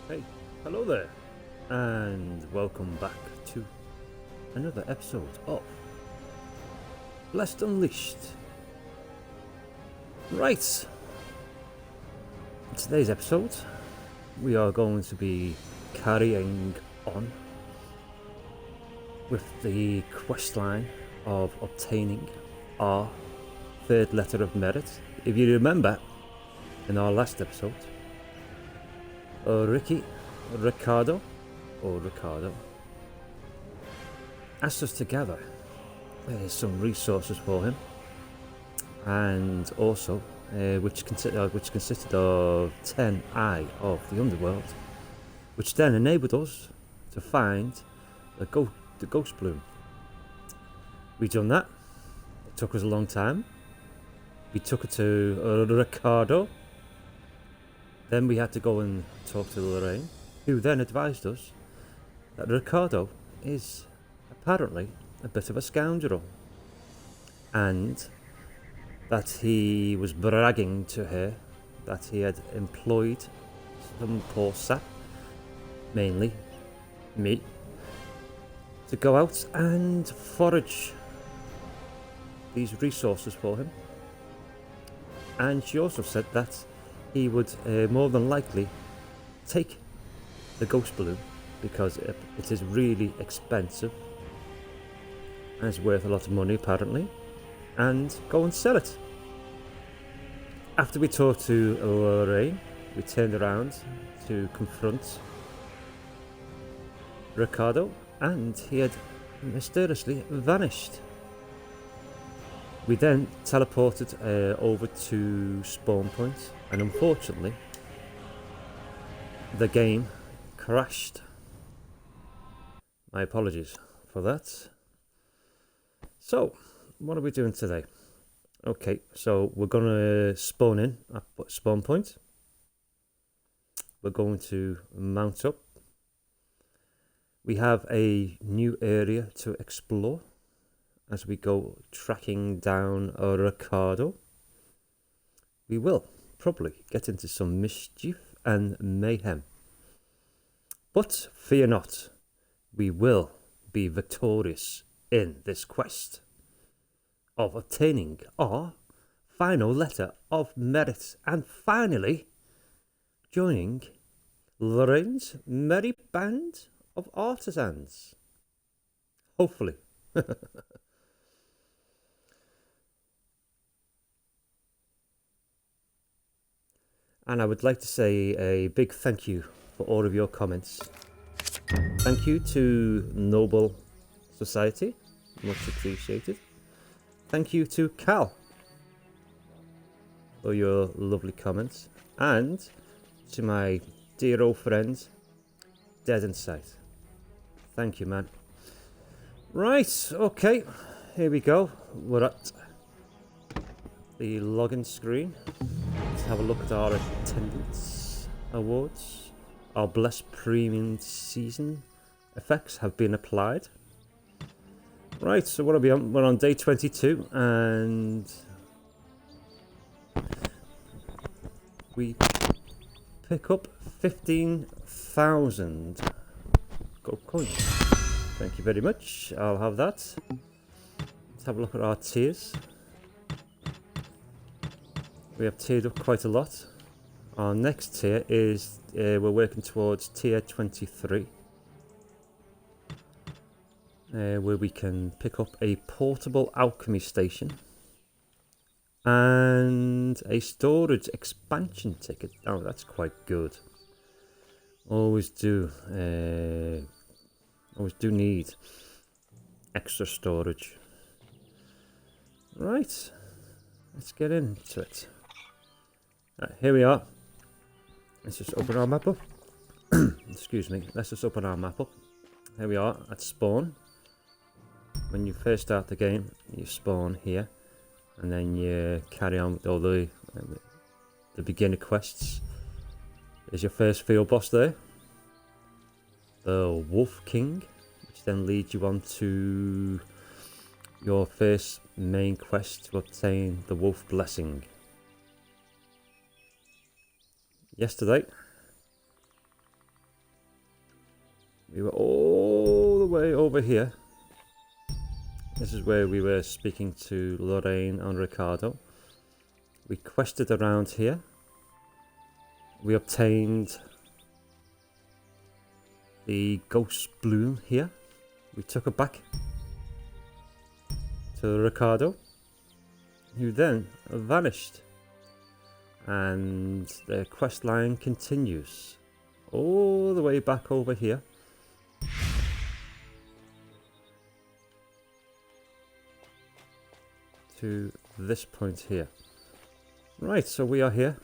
Hey, hello there, and welcome back to another episode of Blessed Unleashed. Right, in today's episode, we are going to be carrying on with the questline of obtaining our third letter of merit. If you remember, in our last episode, Ricardo asked us to gather some resources for him, and also which consisted of 10 eye of the underworld, which then enabled us to find the ghost bloom. We done that. It took us a long time. We took it to Ricardo. Then we had to go and talk to Lorraine, who then advised us that Ricardo is apparently a bit of a scoundrel, and that he was bragging to her that he had employed some poor sap, mainly me, to go out and forage these resources for him. And she also said that he would more than likely take the ghost balloon because it is really expensive and it's worth a lot of money apparently, and go and sell it. After we talked to Lorraine, we turned around to confront Ricardo, and he had mysteriously vanished. We then teleported over to spawn point, and unfortunately the game crashed. My apologies for that. So, what are we doing today? Okay, so we're going to spawn in at spawn point. We're going to mount up. We have a new area to explore as we go tracking down Ricardo. We will probably get into some mischief and mayhem. But fear not, we will be victorious in this quest of obtaining our final letter of merit, and finally joining Lorraine's merry band of artisans. Hopefully. And I would like to say a big thank you for all of your comments. Thank you to Noble Society, much appreciated. Thank you to Cal for your lovely comments, and to my dear old friend Dead Insight. Thank you, man. Right, okay, here we go. We're at the login screen. Let's have a look at our attendance awards. Our Blessed Premium Season effects have been applied. Right, so what are we on? We're on day 22, and we pick up 15,000 gold coins. Thank you very much. I'll have that. Let's have a look at our tiers. We have tiered up quite a lot. Our next tier is, we're working towards tier 23. Where we can pick up a portable alchemy station and a storage expansion ticket. Oh, that's quite good. Always do need extra storage. Right, let's get into it. Right, here we are. Let's just open our map up. Excuse me. Let's just open our map up. Here we are at spawn. When you first start the game, you spawn here, and then you carry on with all the beginner quests. There's your first field boss there, the Wolf King, which then leads you on to your first main quest to obtain the Wolf Blessing. Yesterday, We were all the way over here. This is where we were speaking to Lorraine and Ricardo. We quested around here. We obtained the ghost bloom here. We took it back to Ricardo, who then vanished. And the quest line continues all the way back over here. To this point here. Right, so we are here.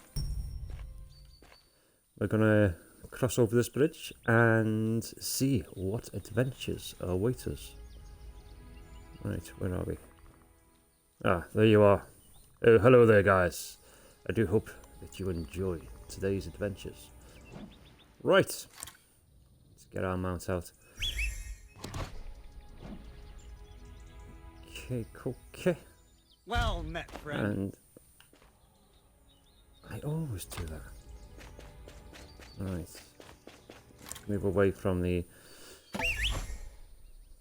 We're gonna cross over this bridge and see what adventures await us. Right, where are we? Ah, there you are. Oh, hello there, guys. I do hope that you enjoy today's adventures. Right, let's get our mount out. Okay. Well met, friend. And I always do that. Right. Move away from the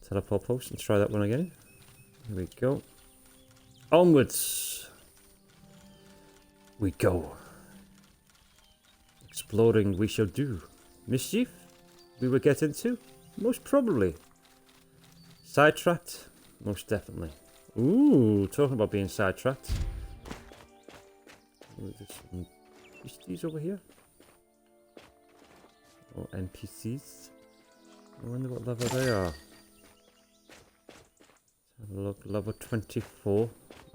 teleport post and try that one again. Here we go. Onwards we go. Exploring we shall do. Mischief we will get into? Most probably. Sidetracked? Most definitely. Ooh, talking about being sidetracked. Ooh, there's some beasties over here. Or NPCs. I wonder what level they are. Let's have a look. Level 24.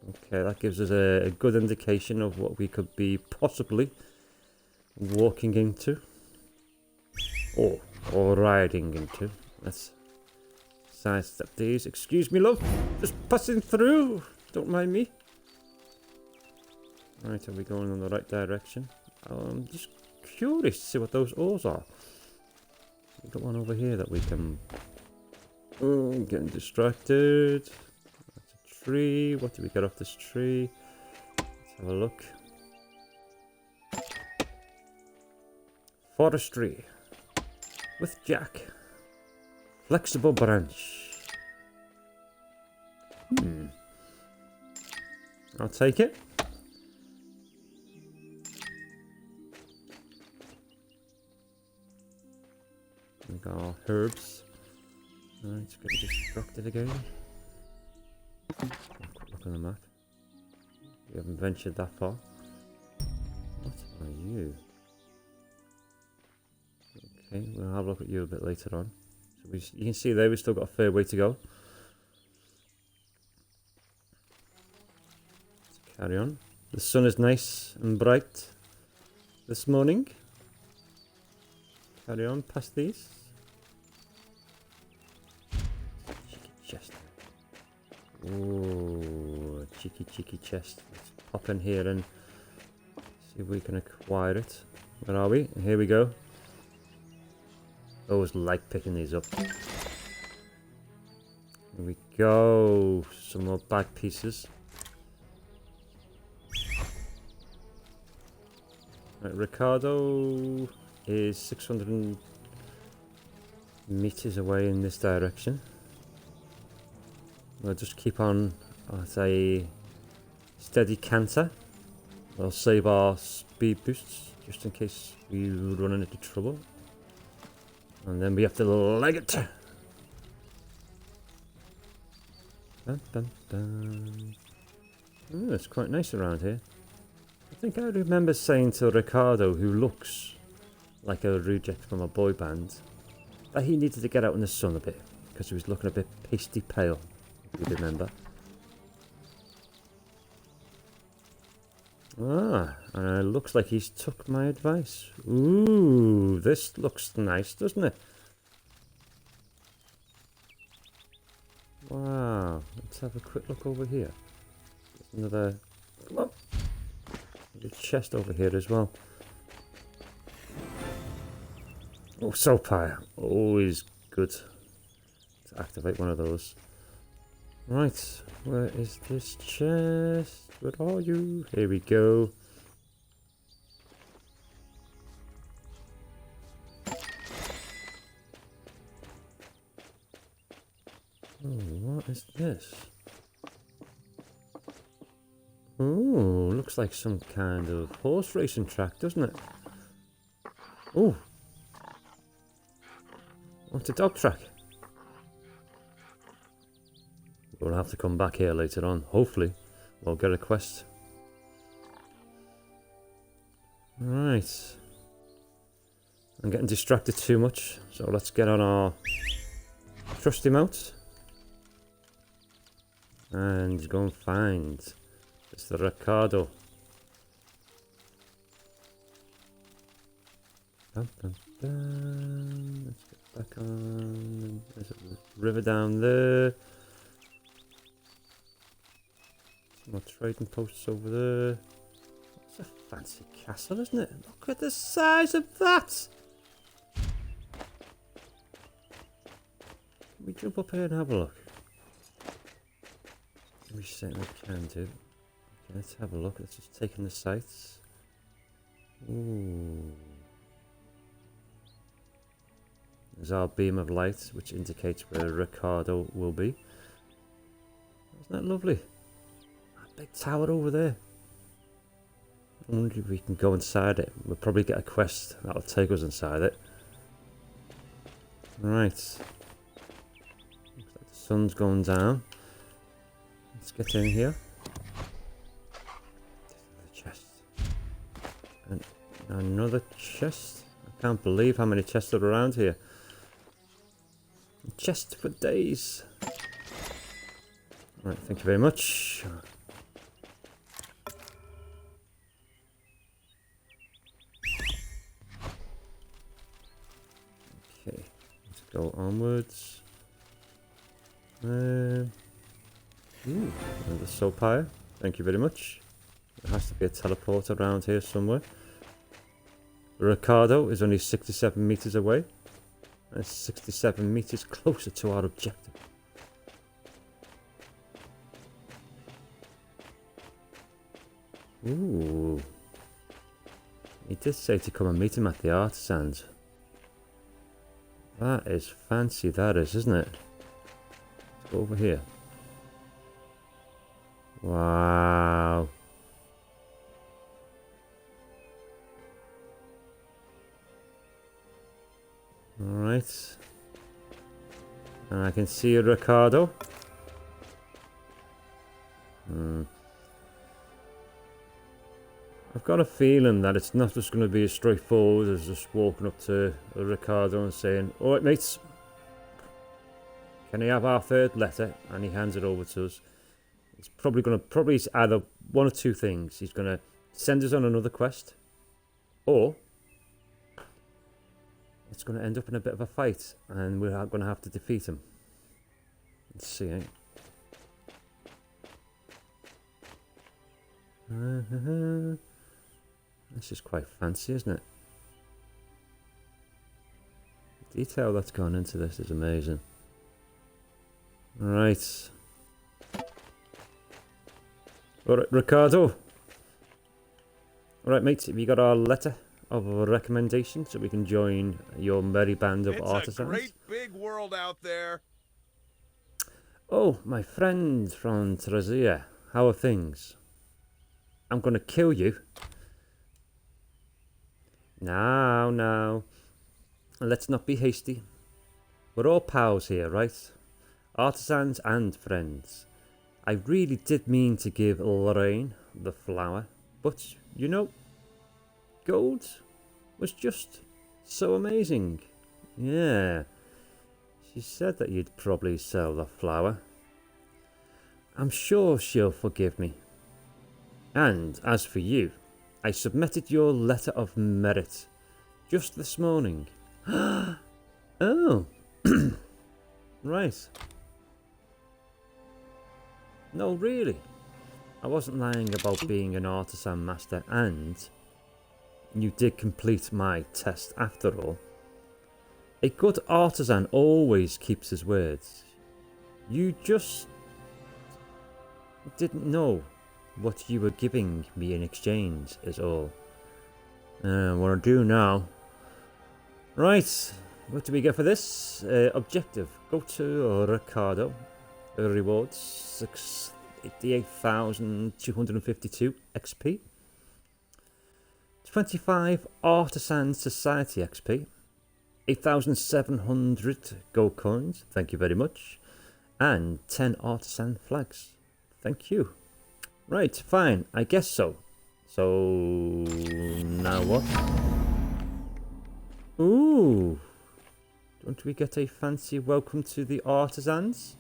Okay, that gives us a good indication of what we could be possibly walking into. Or riding into. Let's sidestep these. Excuse me, love. Just passing through. Don't mind me. Right, are we going in the right direction? I'm just curious to see what those ores are. We've got one over here that we can... Oh, I'm getting distracted. That's a tree. What do we get off this tree? Let's have a look. Forestry. With Jack. Flexible branch. I'll take it. We got our herbs. Alright, it's going to destruct it again. Quick look on the map. We haven't ventured that far. What are you? Okay, we'll have a look at you a bit later on. So you can see there we've still got a fair way to go. Let's carry on. The sun is nice and bright this morning. Carry on past these. Cheeky chest. Ooh, cheeky chest. Let's pop in here and see if we can acquire it. Where are we? Here we go. Always like picking these up. Here we go. Some more bag pieces. Right, Ricardo is 600 meters away in this direction. We'll just keep on at a steady canter. We'll save our speed boosts just in case we run into trouble. And then we have to leg it. Dun, dun, dun. Ooh, it's quite nice around here. I think I remember saying to Ricardo, who looks like a reject from a boy band, that he needed to get out in the sun a bit because he was looking a bit pasty pale, if you remember. Ah, and it looks like he's took my advice. Ooh, this looks nice, doesn't it? Wow, let's have a quick look over here. There's another, come on, there's a chest over here as well. Oh, soul pyre, always good to activate one of those. Right, where is this chest? Where are you? Here we go. Oh, what is this? Oh, looks like some kind of horse racing track, doesn't it? Oh, what's a dog track? We'll have to come back here later on. Hopefully, we'll get a quest. Right. I'm getting distracted too much, so let's get on our trusty mount and go and find Mr. Ricardo. Dun, dun, dun. Let's get back on. There's a river down there. Some more trading posts over there. It's a fancy castle, isn't it? Look at the size of that! Can we jump up here and have a look? We certainly can do. Okay, let's have a look. Let's just take in the sights. Ooh. There's our beam of light, which indicates where Ricardo will be. Isn't that lovely? That big tower over there. I wonder if we can go inside it. We'll probably get a quest that'll take us inside it. Right. Looks like the sun's going down. Let's get in here. The chest. And another chest. I can't believe how many chests are around here. Chest for days. Right, thank you very much. Okay, let's go onwards. Ooh, another soap hire. Thank you very much. There has to be a teleporter around here somewhere. Ricardo is only 67 meters away. And 67 meters closer to our objective. Ooh. He did say to come and meet him at the Artisans. That is fancy, that is, isn't it? Let's go over here. Wow. Alright. And I can see Ricardo. I've got a feeling that it's not just going to be as straightforward as just walking up to Ricardo and saying, "Alright mates, can I have our third letter?" And he hands it over to us. It's probably either one or two things. He's going to send us on another quest, or it's going to end up in a bit of a fight, and we're going to have to defeat him. Let's see, eh? This is quite fancy, isn't it? The detail that's gone into this is amazing. Alright. Alright, Ricardo. Alright, mate, have you got our letter of a recommendation so we can join your merry band of artisans? It's a great big world out there. Oh, my friend from Trazia, how are things? I'm gonna kill you. Now, let's not be hasty. We're all pals here, right? Artisans and friends. I really did mean to give Lorraine the flower, but, you know, gold was just so amazing. Yeah, she said that you'd probably sell the flower. I'm sure she'll forgive me. And as for you, I submitted your letter of merit just this morning. Oh, right. No, really. I wasn't lying about being an artisan master, and you did complete my test after all. A good artisan always keeps his words. You just didn't know what you were giving me in exchange is all. What I do now. Right, what do we get for this? Objective. Go to Ricardo rewards 88,252 XP. 25 Artisans Society XP. 8,700 gold coins. Thank you very much. And 10 artisan flags. Thank you. Right, fine. I guess so. So now what? Ooh. Don't we get a fancy welcome to the Artisans?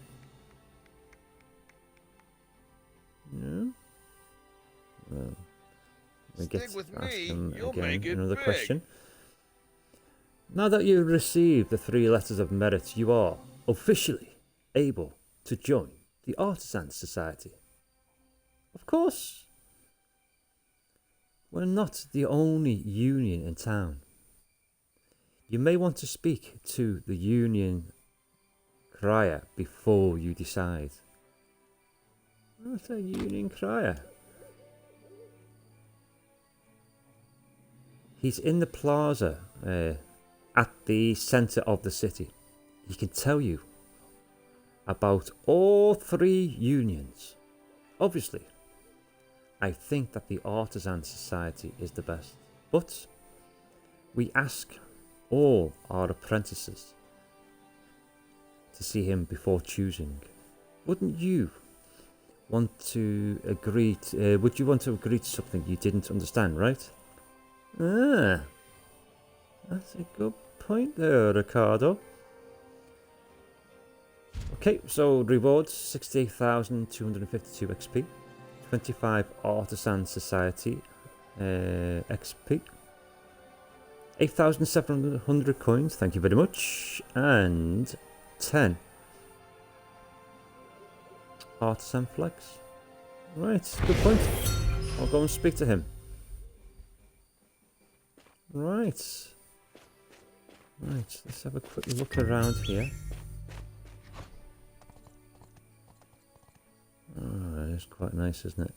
No? Well, we get Stick with to ask me, them you'll again make it another big. question. Now that you've received the 3 letters of merit, you are officially able to join the Artisans Society. Of course. We're not the only union in town. You may want to speak to the union crier before you decide. What's a union crier? He's in the plaza at the centre of the city. He can tell you about all 3 unions. Obviously, I think that the Artisan Society is the best, but we ask all our apprentices to see him before choosing. Wouldn't you want to agree to, would you want to agree to something you didn't understand, right? Ah, that's a good point there, Ricardo. Okay, so rewards 68,252 XP, 25 Artisan Society XP, 8,700 coins, thank you very much, and 10 Artisan flags. Right, good point. I'll go and speak to him. Right. Right, let's have a quick look around here. Oh, it's quite nice, isn't it?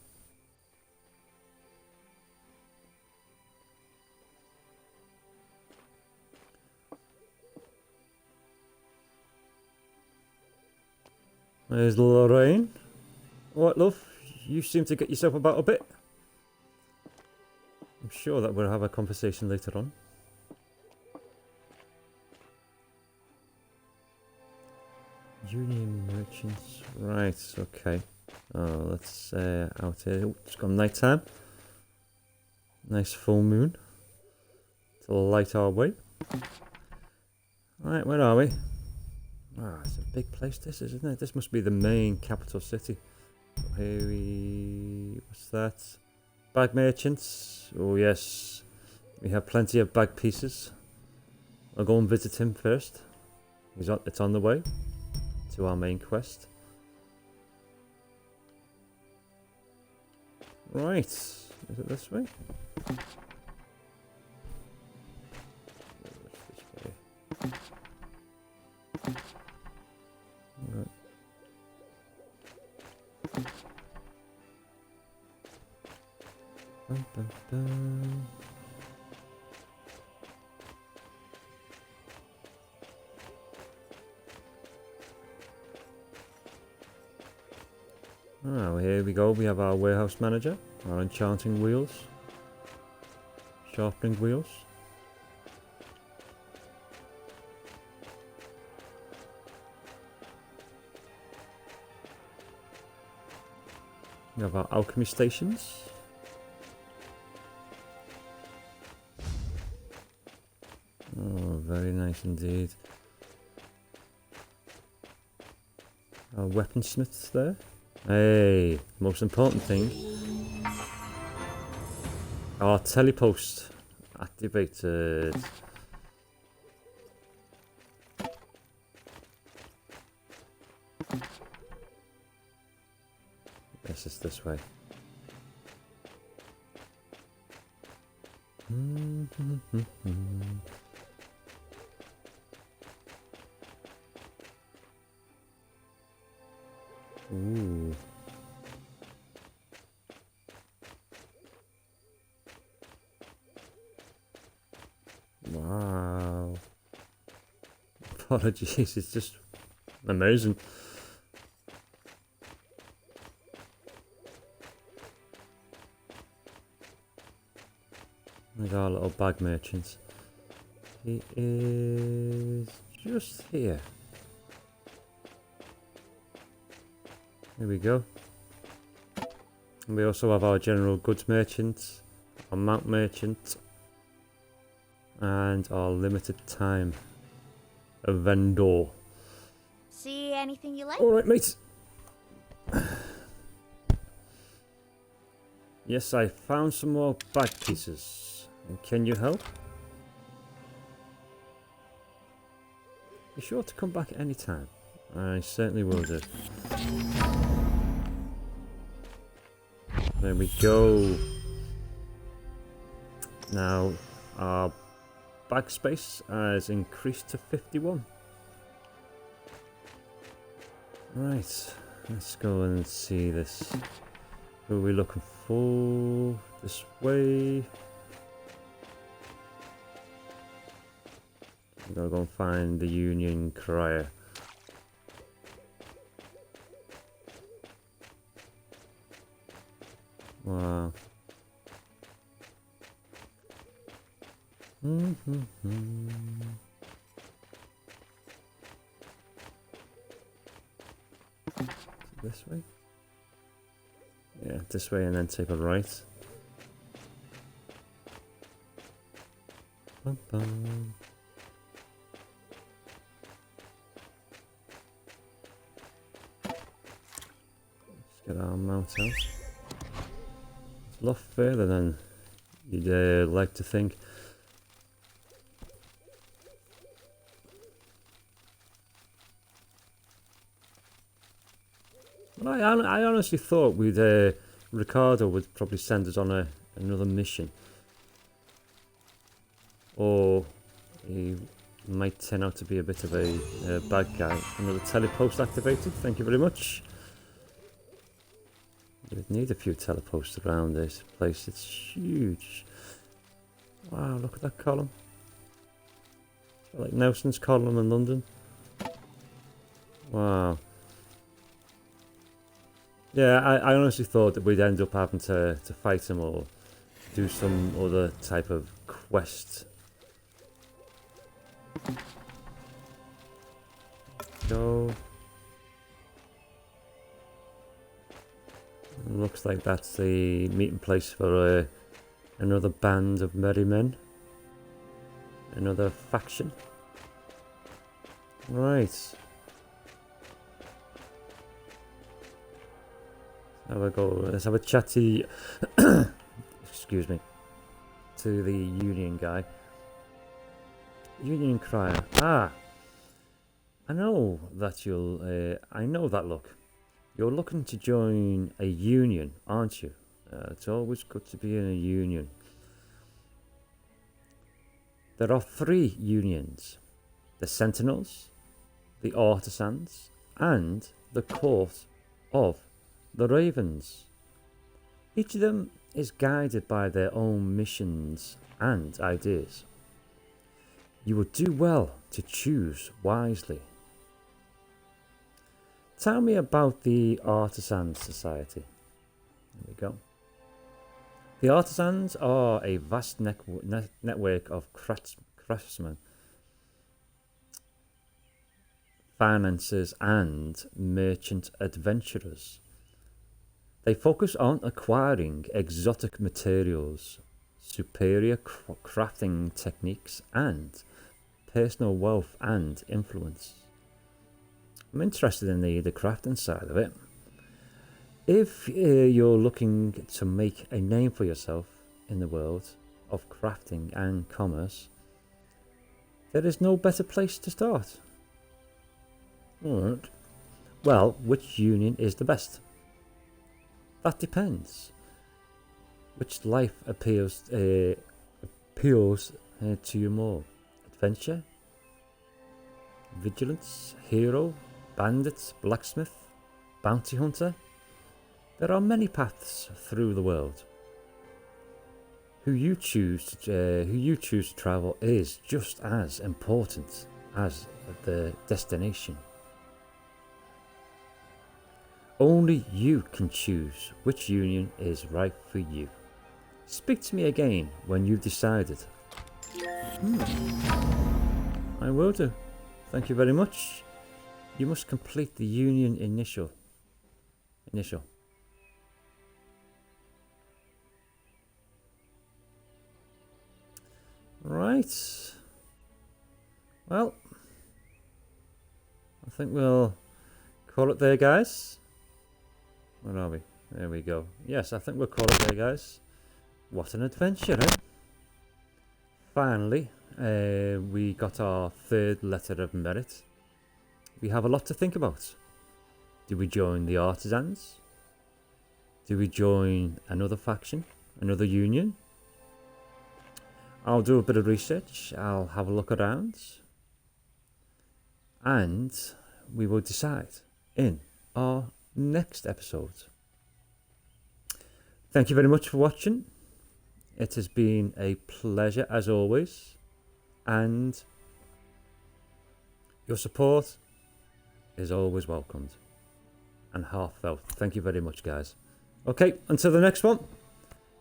There's Lorraine. What, love? You seem to get yourself about a bit. I'm sure that we'll have a conversation later on. Union merchants. Right, okay. Oh, let's out here. Oh, it's gone night time. Nice full moon to light our way. Right, where are we? Ah, it's a big place this is, isn't it? This must be the main capital city. Here we... what's that? Bag merchants. Oh yes. We have plenty of bag pieces. I'll go and visit him first. It's on the way to our main quest. Right. Is it this way? This way. Right. Bum, bum, bum. Oh, here we go. We have our warehouse manager, our enchanting wheels, sharpening wheels. We have our alchemy stations. Oh, very nice indeed. Our weaponsmiths there. Hey, most important thing. Our telepost activated. Yes, it's this way. Ooh. Wow. Apologies, it's just amazing. There's our little bag merchant. He is just here. Here we go. And we also have our general goods merchant, our mount merchant, and our limited time vendor. See anything you like? Alright, mate. Yes, I found some more bag pieces. And can you help? Be sure to come back at any time. I certainly will do. There we go. Now, our bag space has increased to 51. Right, let's go and see this. Who are we looking for? This way. I'm gonna go and find the Union Crier. Wow. This way? Yeah, this way and then take a right. Bum, bum. Let's get our mount out. It's a lot further than you'd like to think. I honestly thought Ricardo would probably send us on another mission. Or he might turn out to be a bit of a bad guy. Another telepost activated, thank you very much. We'd need a few teleposts around this place, it's huge. Wow, look at that column. Like Nelson's column in London. Wow. Yeah, I honestly thought that we'd end up having to fight him or do some other type of quest. Go. Looks like that's the meeting place for another band of merry men. Another faction. Right. Let's have a chatty excuse me, to the Union guy. Union Crier. Ah, I know that I know that look. You're looking to join a union, aren't you? It's always good to be in a union. There are 3 unions: the Sentinels, the Artisans, and the Court of the Ravens. Each of them is guided by their own missions and ideas. You would do well to choose wisely. Tell me about the Artisans Society. There we go. The Artisans are a vast network of craftsmen, financiers, and merchant adventurers. They focus on acquiring exotic materials, superior crafting techniques, and personal wealth and influence. I'm interested in the crafting side of it. If you're looking to make a name for yourself in the world of crafting and commerce, there is no better place to start. Alright. Well, which union is the best? That depends. Which life appeals to you more? Adventure? Vigilance? Hero? Bandit? Blacksmith? Bounty hunter? There are many paths through the world. Who you choose to travel is just as important as the destination. Only you can choose which union is right for you. Speak to me again when you've decided. I will do. Thank you very much. You must complete the union initial. Right. Well, I think we'll call it there, guys. Where are we? There we go. Yes, I think we'll call it there, guys. What an adventure, eh? Finally, we got our third letter of merit. We have a lot to think about. Do we join the Artisans? Do we join another faction? Another union? I'll do a bit of research. I'll have a look around. And we will decide in our next episode. Thank you very much for watching. It has been a pleasure as always. And your support is always welcomed and heartfelt. Thank you very much, guys. Okay, until the next one,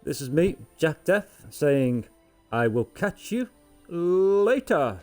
this is me, Jack Death, saying I will catch you later.